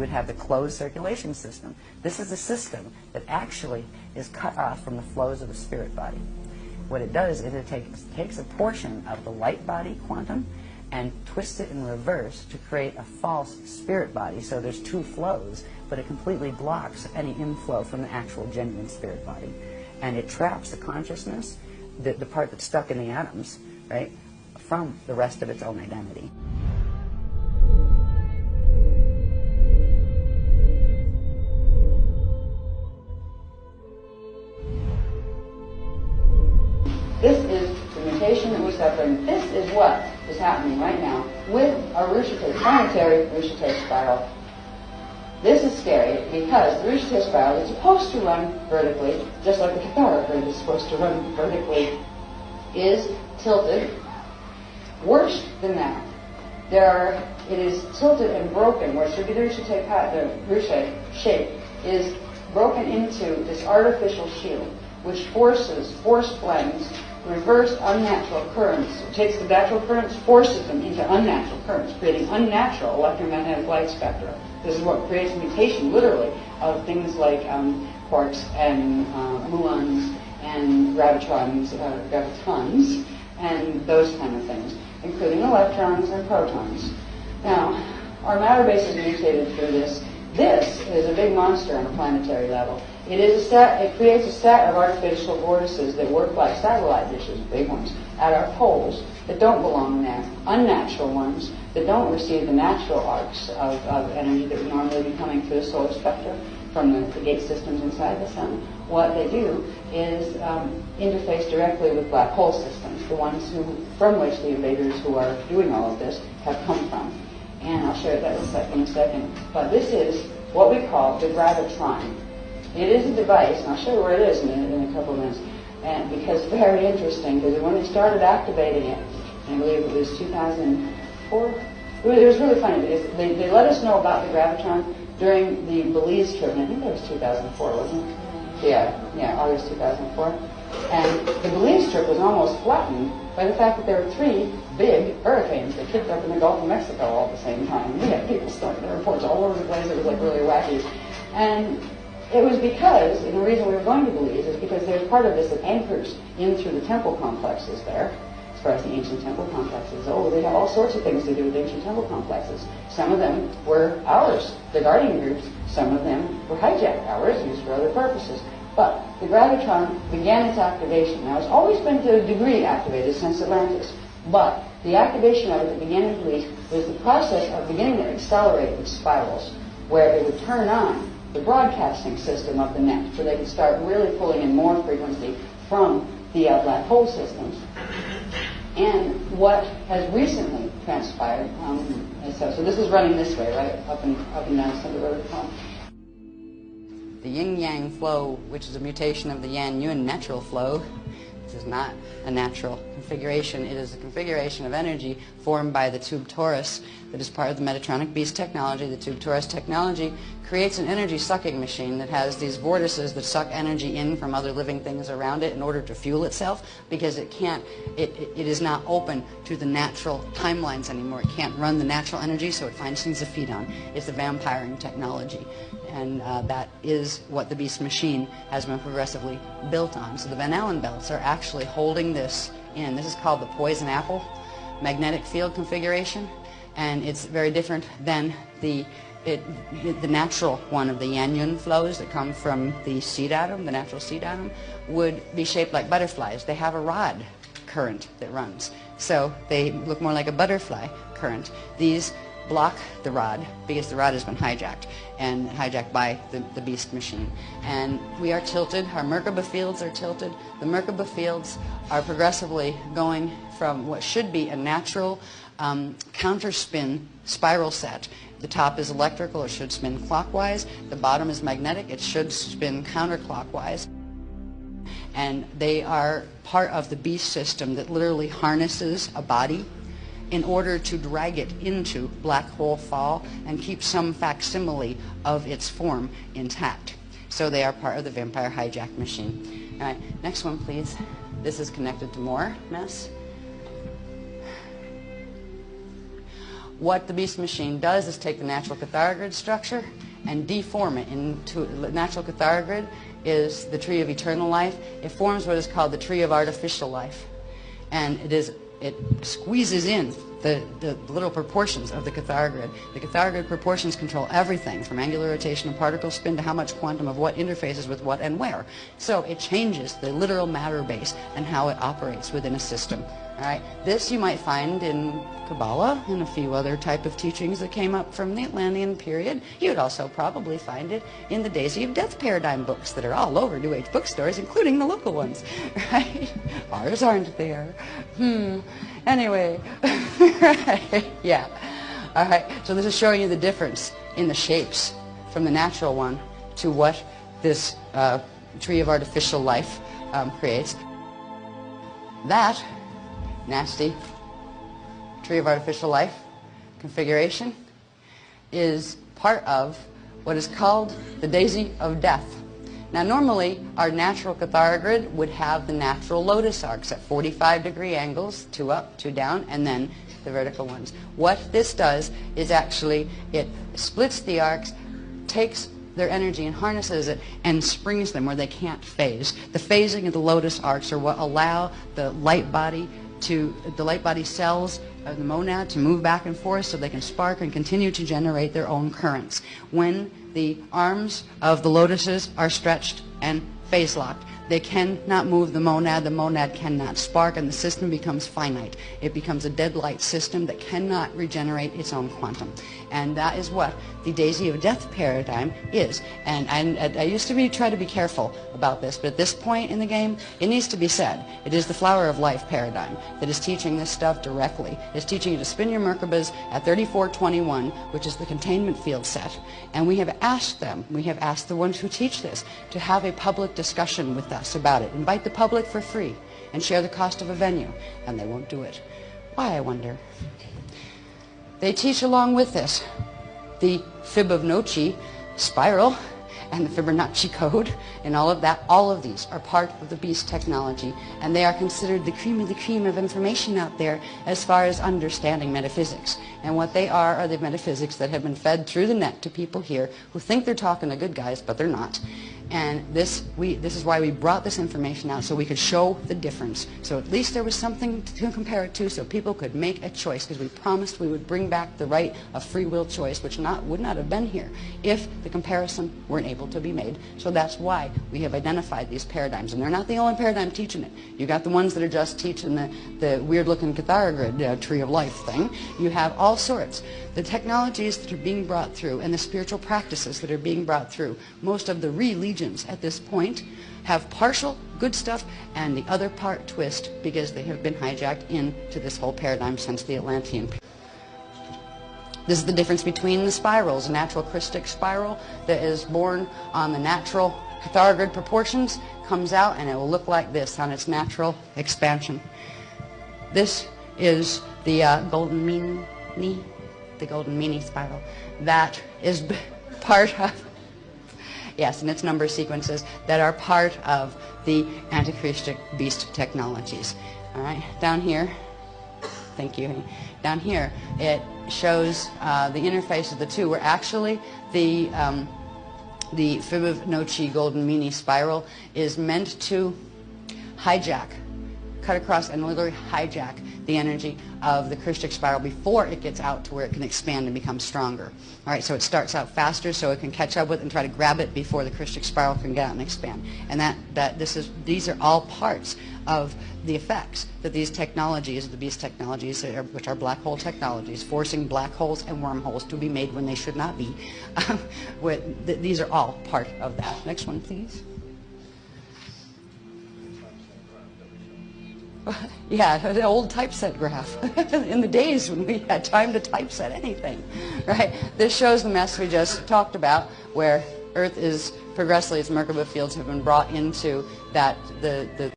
would have the closed circulation system. This is a system that actually is cut off from the flows of the spirit body. What it does is it takes a portion of the light body quantum and twists it in reverse to create a false spirit body. So there's two flows, but it completely blocks any inflow from the actual genuine spirit body. And it traps the consciousness, the part that's stuck in the atoms, right, from the rest of its own identity. This is the mutation that we suffer, and this is what is happening right now with our planetary Richete spiral. This is scary because the Richete spiral is supposed to run vertically, just like the cathodic grid is supposed to run vertically, is tilted. Worse than that, it is tilted and broken, where it should be the Richete shape, is broken into this artificial shield, which force blends reverse unnatural currents. It takes the natural currents, forces them into unnatural currents, creating unnatural electromagnetic light spectra. This is what creates mutation, literally, of things like quarks and muons and gravitons, and those kind of things, including electrons and protons. Now, our matter base is mutated through this. This is a big monster on a planetary level. It creates a set of artificial vortices that work like satellite dishes, big ones, at our poles that don't belong there, unnatural ones that don't receive the natural arcs of energy that would normally be coming through the solar spectrum from the gate systems inside the sun. What they do is interface directly with black hole systems, the ones from which the invaders who are doing all of this have come from. And I'll show you that in a second. But this is what we call the gravitron. It is a device, and I'll show you where it is in a couple of minutes, and because it's very interesting, because when they started activating it, I believe it was 2004, it was really funny, because they let us know about the gravitron during the Belize trip, and I think that was 2004, wasn't it? Yeah, August 2004. And the Belize trip was almost flattened by the fact that there were 3 big hurricanes that kicked up in the Gulf of Mexico all at the same time. We had people starting their reports all over the place. It was like really wacky. And it was because, and the reason we were going to Belize is because there's part of this that anchors in through the temple complexes there, as far as the ancient temple complexes. Oh, they have all sorts of things to do with ancient temple complexes. Some of them were ours, the guardian groups. Some of them were hijacked, ours, used for other purposes. But the gravitron began its activation. Now, it's always been to a degree activated since Atlantis, but the activation of it that began in Belize was the process of beginning to accelerate its spirals, where it would turn on the broadcasting system of the net, so they could start really pulling in more frequency from the black hole systems. And what has recently transpired, so this is running this way, right, up and down Center Road. The yin-yang flow, which is a mutation of the yan-yun natural flow, this is not a natural configuration. It is a configuration of energy formed by the tube torus that is part of the Metatronic beast technology. The tube torus technology creates an energy sucking machine that has these vortices that suck energy in from other living things around it in order to fuel itself, because it is not open to the natural timelines anymore. It can't run the natural energy, so it finds things to feed on. It's the vampiring technology. And that is what the beast machine has been progressively built on. So the Van Allen belts are actually holding this in. This is called the poison apple magnetic field configuration, and it's very different than the natural one of the yan-yun flows that come from the seed atom. The natural seed atom would be shaped like butterflies. They have a rod current that runs, so they look more like a butterfly current. These block the rod because the rod has been hijacked by the beast machine. And we are tilted. Our Merkaba fields are tilted. The Merkaba fields are progressively going from what should be a natural counterspin spiral set. The top is electrical, it should spin clockwise. The bottom is magnetic, it should spin counterclockwise. And they are part of the beast system that literally harnesses a body in order to drag it into black hole fall and keep some facsimile of its form intact. So they are part of the vampire hijack machine. All right, next one, please. This is connected to more mess. what the beast machine does is take the natural cathara structure and deform it into, natural cathara is the tree of eternal life. It forms what is called the tree of artificial life. And it squeezes in the little proportions of the cathara grid. The cathara grid proportions control everything from angular rotation and particle spin to how much quantum of what interfaces with what and where. So it changes the literal matter base and how it operates within a system. All right. This you might find in Kabbalah and a few other type of teachings that came up from the Atlantean period. You would also probably find it in the Daisy of Death paradigm books that are all over New Age bookstores, including the local ones. Right? Ours aren't there. Anyway. Right. Yeah. All right. So this is showing you the difference in the shapes from the natural one to what this tree of artificial life creates. That nasty tree of artificial life configuration is part of what is called the Daisy of Death. Now normally our natural cathara grid would have the natural lotus arcs at 45-degree angles, 2 up, 2 down, and then the vertical ones. What this does is actually it splits the arcs, takes their energy and harnesses it and springs them where they can't phase. The phasing of the lotus arcs are what allow the light body cells of the monad to move back and forth so they can spark and continue to generate their own currents. When the arms of the lotuses are stretched and phase locked, they cannot move the monad cannot spark, and the system becomes finite. It becomes a dead light system that cannot regenerate its own quantum. And that is what the Daisy of Death paradigm is. And I used to try to be careful about this, but at this point in the game, it needs to be said. It is the Flower of Life paradigm that is teaching this stuff directly. It's teaching you to spin your Merkabahs at 3421, which is the containment field set. And we have asked them, we have asked the ones who teach this, to have a public discussion with us about it. Invite the public for free and share the cost of a venue. And they won't do it. Why, I wonder? They teach along with this the Fibonacci spiral and the Fibonacci code and all of that. All of these are part of the beast technology, and they are considered the cream of information out there as far as understanding metaphysics. And what they are the metaphysics that have been fed through the net to people here who think they're talking to good guys, but they're not. And this is why we brought this information out, so we could show the difference. So at least there was something to compare it to, so people could make a choice, because we promised we would bring back the right of free will choice, which would not have been here if the comparison weren't able to be made. So that's why we have identified these paradigms. And they're not the only paradigm teaching it. You got the ones that are just teaching the weird-looking cathara grid, tree of life thing. You have all sorts. The technologies that are being brought through and the spiritual practices that are being brought through, most of the religions at this point have partial good stuff and the other part twist, because they have been hijacked into this whole paradigm since the Atlantean period. This is the difference between the spirals. A natural crystic spiral that is born on the natural cathara grid proportions comes out and it will look like this on its natural expansion. This is the golden meanie spiral. That is part of, yes, and its number sequences that are part of the antichristic beast technologies. All right, down here, thank you. Down here, it shows the interface of the two, where actually the Fibonacci golden meanie spiral is meant to hijack, cut across and literally hijack the energy of the Christic spiral before it gets out to where it can expand and become stronger. All right, so it starts out faster so it can catch up with and try to grab it before the Christic spiral can get out and expand. And these are all parts of the effects that these technologies, the beast technologies, which are black hole technologies, forcing black holes and wormholes to be made when they should not be. These are all part of that. Next one, please. Yeah, the old typeset graph in the days when we had time to typeset anything, right? This shows the mess we just talked about, where Earth is progressively, its Merkaba fields have been brought into that the